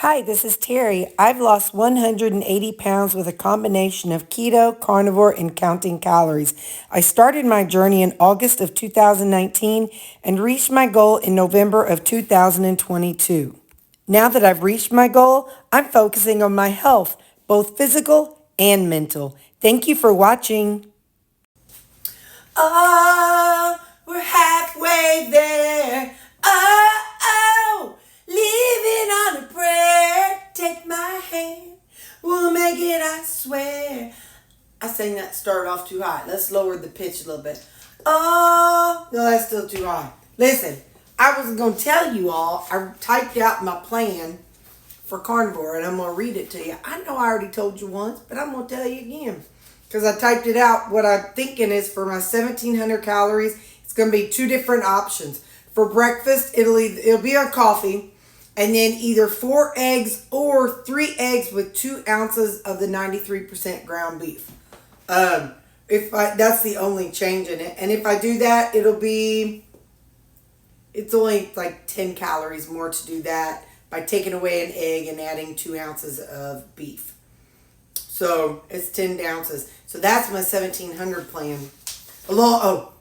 Hi, this is Terry. I've lost 180 pounds with a combination of keto, carnivore, and counting calories. I started my journey in August of 2019 and reached my goal in November of 2022. Now that I've reached my goal, I'm focusing on my health, both physical and mental. Thank you for watching. Oh, we're halfway there. Oh, living on a prayer. Take my hand, we'll make it, I swear. I sang that start off too high. Let's lower the pitch a little bit. Oh, no, that's still too high. Listen, I was going to tell you all, I typed out my plan for carnivore, and I'm going to read it to you. I know I already told you once, but I'm going to tell you again. Because I typed it out. What I'm thinking is for my 1,700 calories, it's going to be two different options. For breakfast, it'll be a coffee, and then either 4 eggs or 3 eggs with 2 ounces of the 93% ground beef. That's the only change in it. And if I do that, it's only like 10 calories more to do that by taking away an egg and adding 2 ounces of beef. So it's 10 ounces. So that's my 1,700 plan. So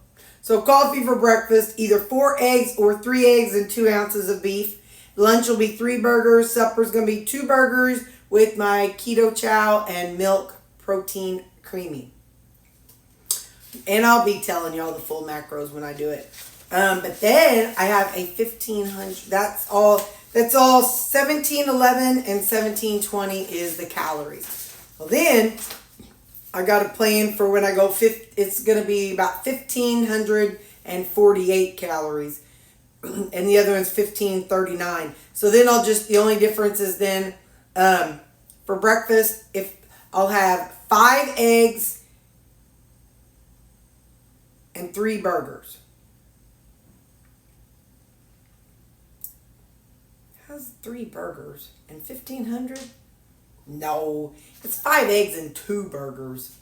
coffee for breakfast, either 4 eggs or 3 eggs and 2 ounces of beef. Lunch will be 3 burgers. Supper's going to be 2 burgers with my keto chow and milk protein creamy. And I'll be telling y'all the full macros when I do it. But then I have a 1,500. That's all 1711 and 1720 is the calories. Well, then I got a plan for when I go it's going to be about 1,548 calories. And the other one's 1,539. So then the only difference is then for breakfast, if I'll have 5 eggs and 3 burgers. How's 3 burgers and 1,500? No, it's 5 eggs and 2 burgers.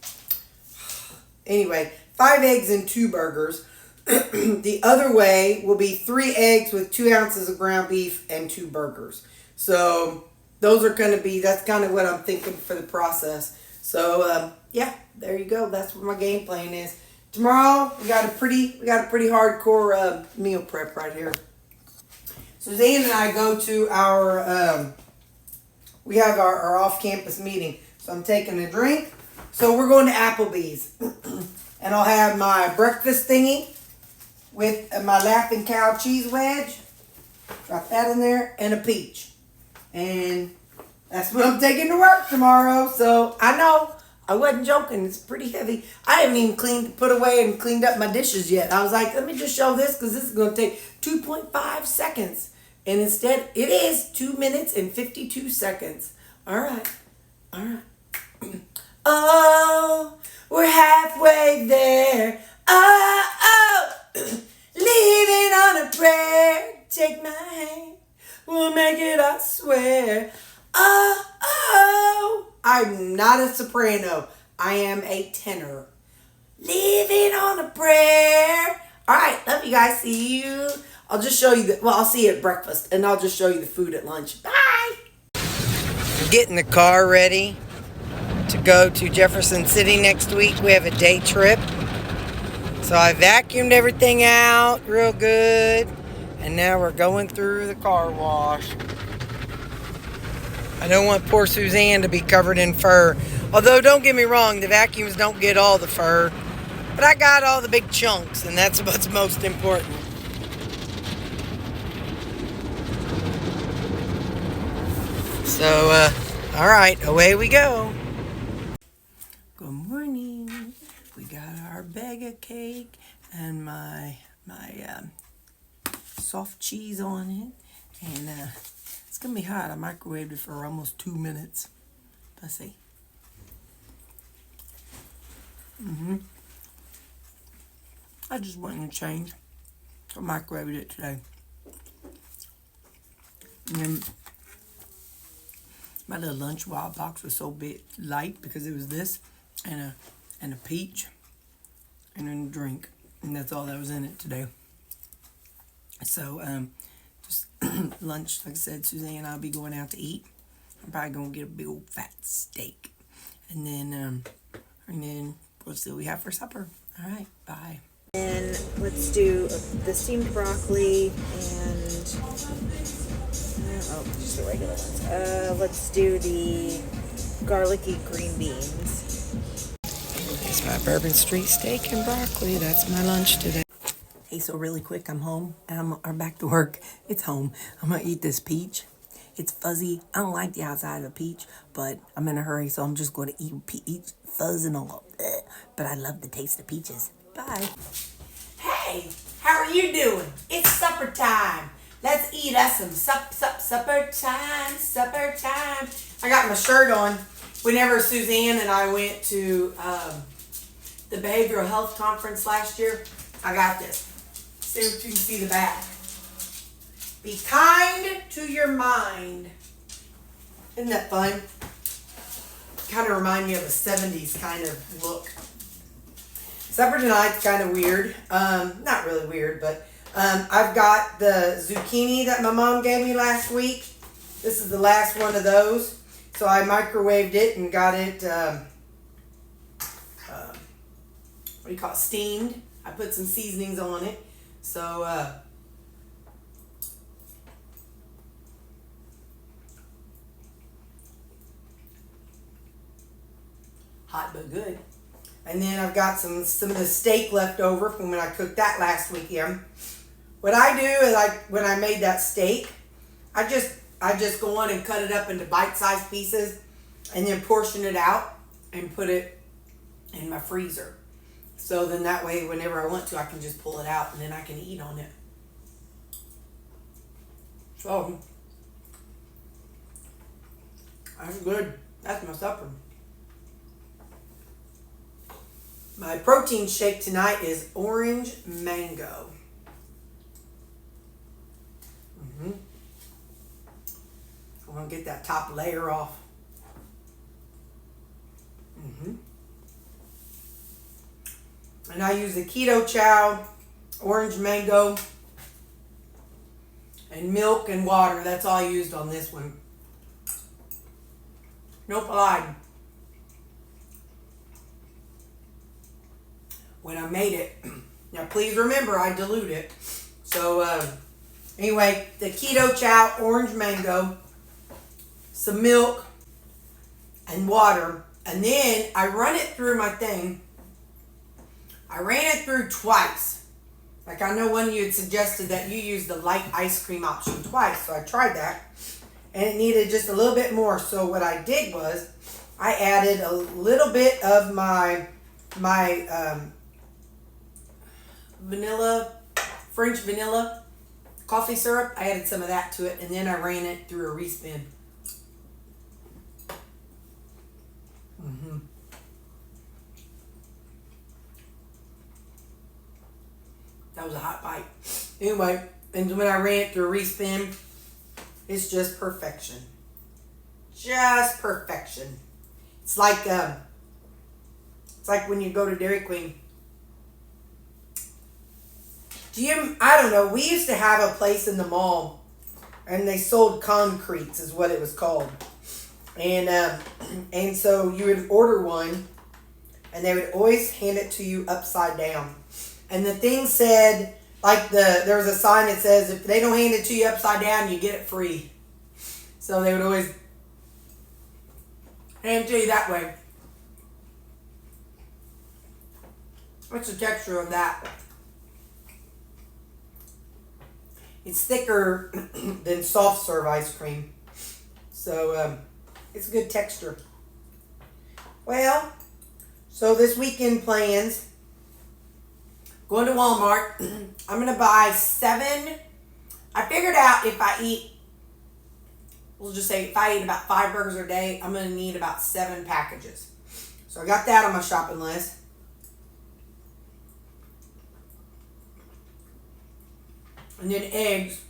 Anyway, 5 eggs and 2 burgers. The other way will be 3 eggs with 2 ounces of ground beef and 2 burgers. So those are going to be, that's kind of what I'm thinking for the process. So yeah, there you go. That's what my game plan is. Tomorrow we got a pretty hardcore meal prep right here. Suzanne and I go to we have our off-campus meeting. So I'm taking a drink. So we're going to Applebee's. And I'll have my breakfast thingy with my Laughing Cow cheese wedge. Drop that in there. And a peach. And that's what I'm taking to work tomorrow. So I know. I wasn't joking. It's pretty heavy. I haven't even put away and cleaned up my dishes yet. I was like, let me just show this because this is going to take 2.5 seconds. And instead, it is 2 minutes and 52 seconds. All right. Oh, we're halfway there. Oh, living on a prayer. Take my hand. We'll make it, I swear. Oh, I'm not a soprano. I am a tenor. Living on a prayer. All right. Love you guys. See you. I'll just show you I'll see you at breakfast, and I'll just show you the food at lunch. Bye! Getting the car ready to go to Jefferson City next week. We have a day trip. So I vacuumed everything out real good, and now we're going through the car wash. I don't want poor Suzanne to be covered in fur. Although, don't get me wrong, the vacuums don't get all the fur, but I got all the big chunks, and that's what's most important. So, all right, away we go. Good morning. We got our Begga cake and my soft cheese on it. And it's going to be hot. I microwaved it for almost 2 minutes. Let's see. I just wanted to change. So I microwaved it today. And then my little lunch wild box was so light because it was this and a peach and then a drink, and that's all that was in it today. So Just lunch, like I said, Suzanne and I'll be going out to eat. I'm probably gonna get a big old fat steak, and then we'll see what we have for supper. All right, bye. And let's do the steamed broccoli and just the regular ones. Let's do the garlicky green beans. It's my Bourbon Street steak and broccoli. That's my lunch today. Hey, so really quick, I'm home and I'm back to work. It's home. I'm gonna eat this peach. It's fuzzy. I don't like the outside of a peach, but I'm in a hurry, so I'm just going to eat peach fuzz and all. But I love the taste of peaches. Bye. Hey, how are you doing? It's supper time. Let's eat us some supper time. I got my shirt on. Whenever Suzanne and I went to the behavioral health conference last year, I got this. See if you can see the back. Be kind to your mind. Isn't that fun? Kind of remind me of a 70s kind of look. Supper tonight's kind of weird. Not really weird, but I've got the zucchini that my mom gave me last week. This is the last one of those. So I microwaved it and got it, steamed. I put some seasonings on it. So, hot but good. And then I've got some of the steak left over from when I cooked that last weekend. What I do is when I made that steak, I just go on and cut it up into bite-sized pieces and then portion it out and put it in my freezer. So then that way, whenever I want to, I can just pull it out and then I can eat on it. So, that's good. That's my supper. My protein shake tonight is orange mango. I want to get that top layer off. And I use the keto chow, orange mango, and milk and water. That's all I used on this one. Nope, I lied. When I made it, now please remember I dilute it. So anyway, the keto chow, orange mango, some milk, and water. And then I run it through my thing. I ran it through twice. Like I know one of you had suggested that you use the light ice cream option twice. So I tried that. And it needed just a little bit more. So what I did was I added a little bit of my French vanilla coffee syrup. I added some of that to it. And then I ran it through a respin. That was a hot bite. Anyway, and when I ran it through a respin, it's just perfection. Just perfection. It's like when you go to Dairy Queen. I don't know. We used to have a place in the mall, and they sold concretes, is what it was called. And so you would order one, and they would always hand it to you upside down. And the thing said, there was a sign that says, if they don't hand it to you upside down, you get it free. So they would always hand it to you that way. What's the texture of that? It's thicker than soft serve ice cream. So it's a good texture. Well, so this weekend plans. Going to Walmart. I'm going to buy 7. I figured out if I eat about 5 burgers a day, I'm going to need about 7 packages. So I got that on my shopping list. And then eggs.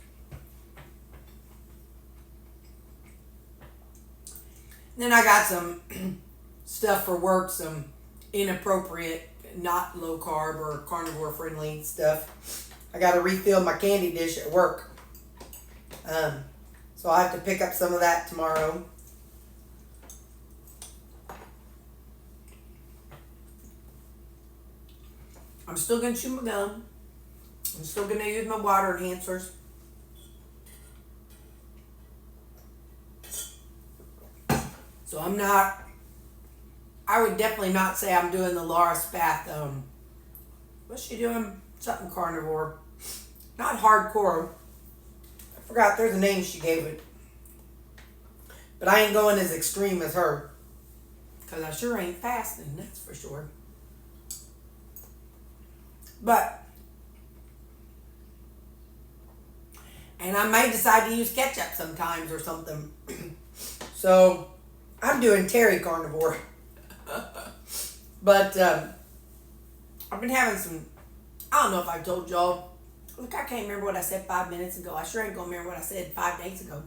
And then I got some stuff for work, some inappropriate, not low carb or carnivore friendly stuff. I got to refill my candy dish at work. So I'll have to pick up some of that tomorrow. I'm still going to chew my gum. I'm still going to use my water enhancers. So I would definitely not say I'm doing the Laura Spath, what's she doing? Something carnivore. Not hardcore. I forgot, there's a name she gave it. But I ain't going as extreme as her. Because I sure ain't fasting, that's for sure. And I may decide to use ketchup sometimes or something. So, I'm doing Terri carnivore. But, I've been having some, I don't know if I told y'all. Look, I can't remember what I said 5 minutes ago. I sure ain't gonna remember what I said 5 days ago.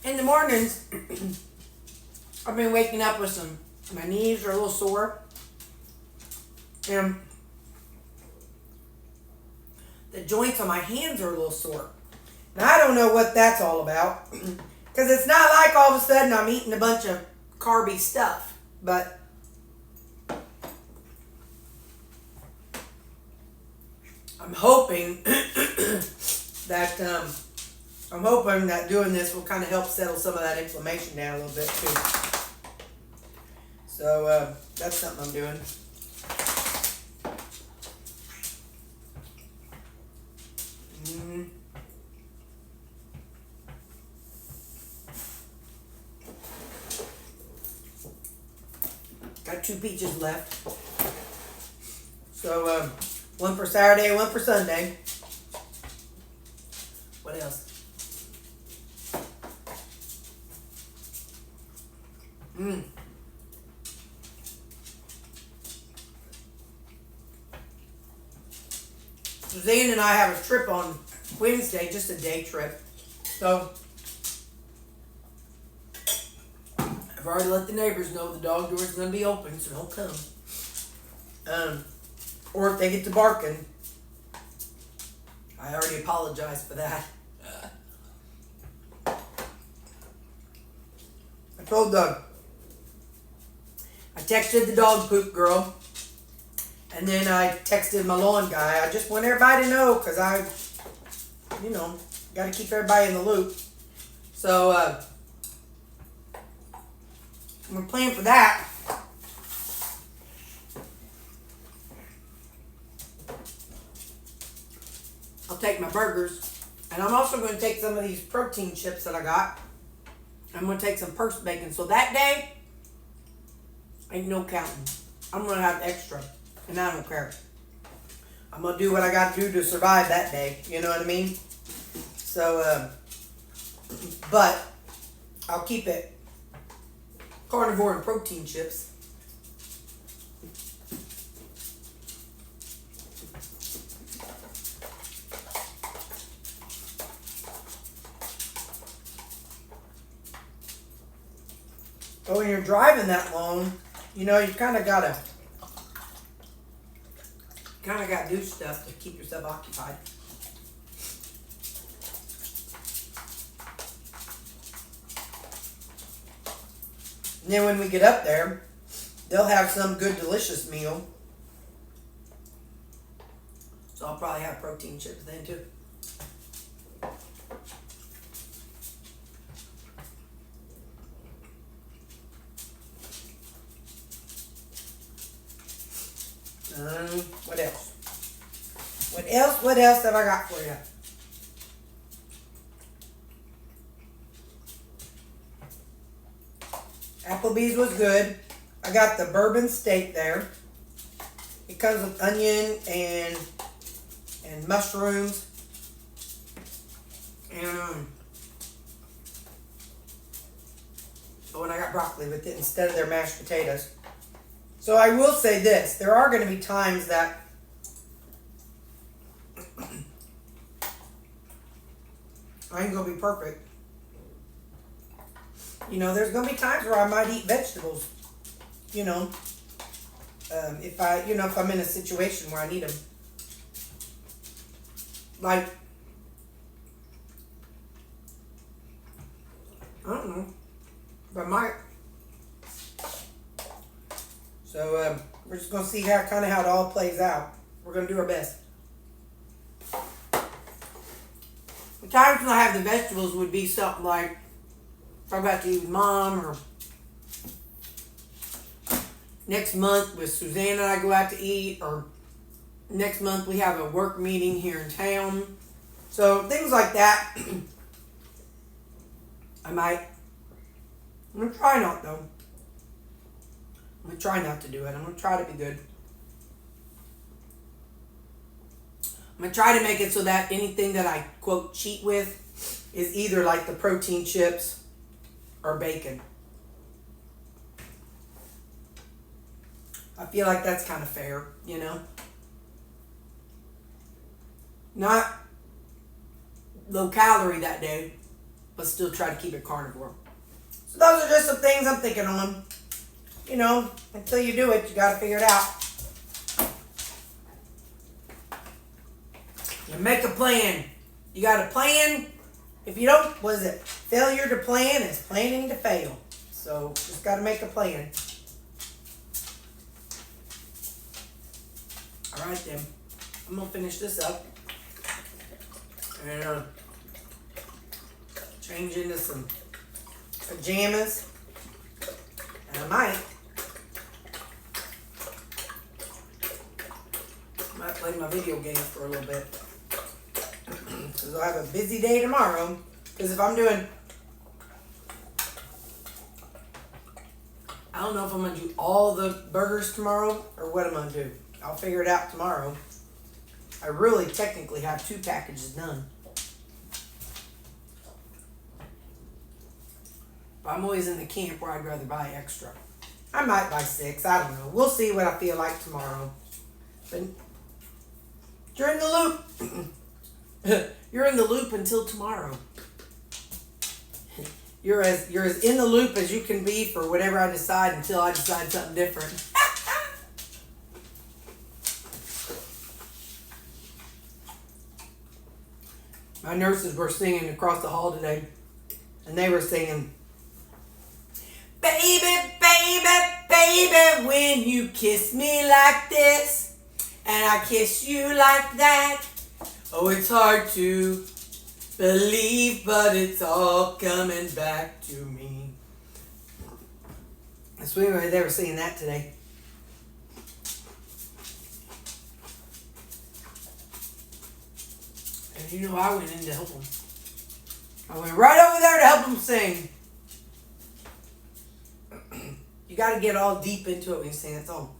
In the mornings, I've been waking up with my knees are a little sore. And the joints on my hands are a little sore. Now, I don't know what that's all about. Because it's not like all of a sudden I'm eating a bunch of carby stuff. But I'm hoping that doing this will kind of help settle some of that inflammation down a little bit too. So that's something I'm doing. Got 2 peaches left. So one for Saturday, one for Sunday. What else? Suzanne and I have a trip on Wednesday, just a day trip. So I've already let the neighbors know the dog door is going to be open, so don't come. Or if they get to barking, I already apologized for that. I texted the dog poop girl, and then I texted my lawn guy. I just want everybody to know, because got to keep everybody in the loop. So, we're planning for that. I'll take my burgers, and I'm also going to take some of these protein chips that I got. I'm going to take some purse bacon. So that day, ain't no counting. I'm going to have extra, and I don't care. I'm going to do what I got to do to survive that day. You know what I mean? So, but I'll keep it carnivore and protein chips. But when you're driving that long, you kind of gotta do stuff to keep yourself occupied. And then when we get up there, they'll have some good, delicious meal. So I'll probably have protein chips then too. What else have I got for you? Applebee's was good. I got the bourbon steak there. It comes with onion and mushrooms. And and I got broccoli with it instead of their mashed potatoes. So I will say this, there are going to be times that I ain't going to be perfect. There's going to be times where I might eat vegetables. If I'm in a situation where I need them. like, I don't know, but I might. So we're just gonna see how it all plays out. We're gonna do our best. The times when I have the vegetables would be something like if I'm about to eat with Mom, or next month with Suzanne and I go out to eat, or next month we have a work meeting here in town. So things like that. I'm gonna try not though. I'm gonna try not to do it. I'm gonna try to be good. I'm gonna try to make it so that anything that I quote cheat with is either like the protein chips or bacon. I feel like that's kind of fair, you know? Not low calorie that day, but still try to keep it carnivore. So those are just some things I'm thinking on. You know, until you do it, you gotta figure it out. You make a plan. You got a plan. If you don't, what is it? Failure to plan is planning to fail. So just gotta make a plan. All right then, I'm gonna finish this up and change into some pajamas, and I might play my video games for a little bit, because I'll have a busy day tomorrow. Because if I'm doing, I don't know if I'm gonna do all the burgers tomorrow or what I'm gonna do. I'll figure it out tomorrow. I really technically have 2 packages done. But I'm always in the camp where I'd rather buy extra. I might buy 6. I don't know. We'll see what I feel like tomorrow. But you're in the loop. You're in the loop until tomorrow. You're as in the loop as you can be for whatever I decide until I decide something different. My nurses were singing across the hall today, and they were singing, "Baby, baby, baby, when you kiss me like this, and I kiss you like that, oh, it's hard to believe, but it's all coming back to me." So anyway, they were singing that today. And you know, I went in to help them. I went right over there to help them sing. You got to get all deep into it when you sing that song.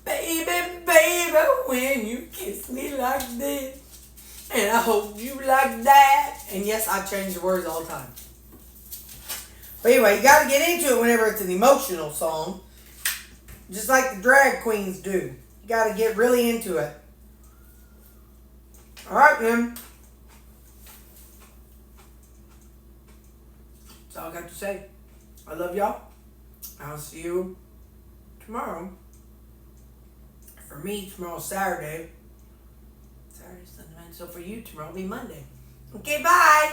Baby, baby, when you kiss me like this, and I hold you like that. And yes, I change the words all the time. But anyway, you got to get into it whenever it's an emotional song. Just like the drag queens do. You got to get really into it. All right, then. That's all I got to say. I love y'all. I'll see you tomorrow. For me, tomorrow's Saturday. Saturday, Sunday, so for you, tomorrow will be Monday. Okay, bye.